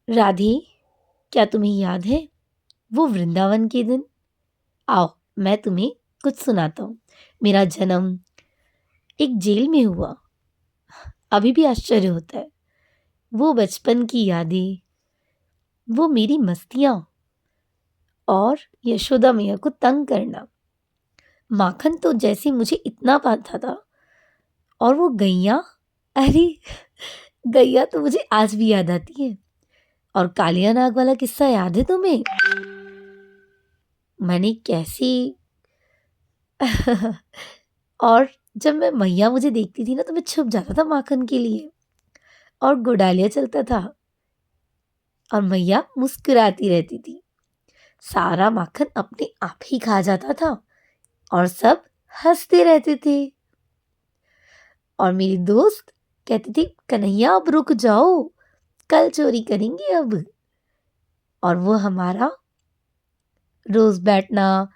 राधे, क्या तुम्हें याद है वो वृंदावन के दिन? आओ, मैं तुम्हें कुछ सुनाता हूँ। मेरा जन्म एक जेल में हुआ। अभी भी आश्चर्य होता है। वो बचपन की यादें, वो मेरी मस्तियाँ और यशोदा मैया को तंग करना। माखन तो जैसे मुझे इतना पाता था, और वो गैया, अरे गैया तो मुझे आज भी याद आती है। और कालिया नाग वाला किस्सा याद है तुम्हें? मैंने कैसी और जब मैं मैया मुझे देखती थी ना, तो मैं छुप जाता था माखन के लिए, और गुडालिया चलता था और मैया मुस्कुराती रहती थी। सारा माखन अपने आप ही खा जाता था और सब हंसते रहते थे। और मेरी दोस्त कहती थी, कन्हैया अब रुक जाओ, कल चोरी करेंगे अब। और वो हमारा रोज बैठना।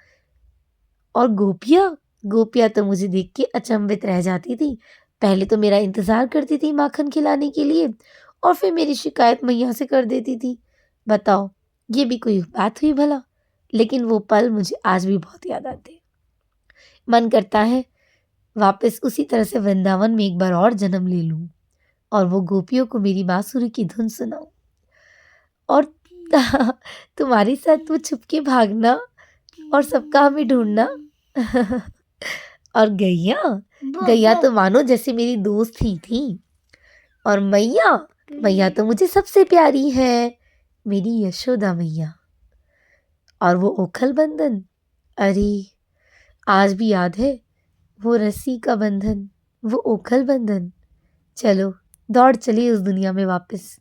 और गोपियाँ, गोपियाँ तो मुझे देख के अचंभित रह जाती थी। पहले तो मेरा इंतजार करती थी माखन खिलाने के लिए, और फिर मेरी शिकायत मैया से कर देती थी। बताओ, ये भी कोई बात हुई भला? लेकिन वो पल मुझे आज भी बहुत याद आते हैं। मन करता है वापस उसी तरह से वृंदावन में एक बार और जन्म ले लूं, और वो गोपियों को मेरी बांसुरी की धुन सुनाऊं, और तुम्हारे साथ वो छुपके भागना और सबका हमें ढूंढना। और गैया, गैया तो मानो जैसे मेरी दोस्त ही थी। और मैया, मैया तो मुझे सबसे प्यारी है, मेरी यशोदा मैया। और वो ओखल बंधन, अरे आज भी याद है वो रस्सी का बंधन, वो ओखल बंधन। चलो, दौड़ चली उस दुनिया में वापस।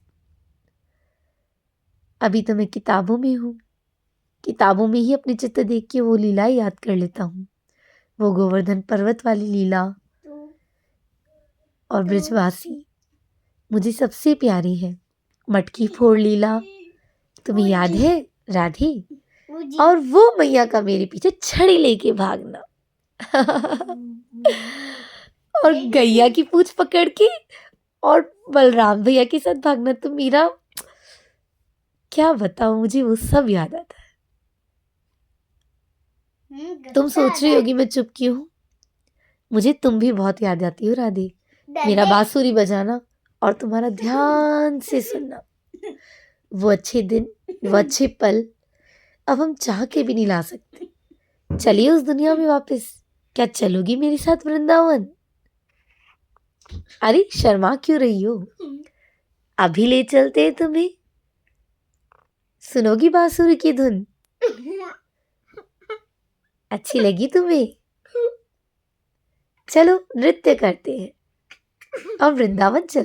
अभी तो मैं किताबों में हूँ, किताबों में ही अपने चित्र देख के वो लीला याद कर लेता हूँ। वो गोवर्धन पर्वत वाली लीला और ब्रजवासी मुझे सबसे प्यारी है। मटकी फोड़ लीला तुम्हें याद है राधे? और वो मैया का मेरे पीछे छड़ी लेके भागना। और गैया की पूंछ पकड़ के और बलराम भैया के साथ भागना, तो मेरा क्या बताऊं, मुझे वो सब याद आता है। तुम सोच रही होगी मैं चुप क्यों हूँ? मुझे तुम भी बहुत याद आती हो राधे। मेरा बांसुरी बजाना और तुम्हारा ध्यान से सुनना, वो अच्छे दिन, वो अच्छे पल अब हम चाह के भी नहीं ला सकते। चलिए उस दुनिया में वापस। क्या चलोगी मेरे साथ वृंदावन? अरे शर्मा क्यों रही हो? अभी ले चलते हैं तुम्हें। सुनोगी बांसुरी की धुन? अच्छी लगी तुम्हें? चलो नृत्य करते हैं और वृंदावन चल।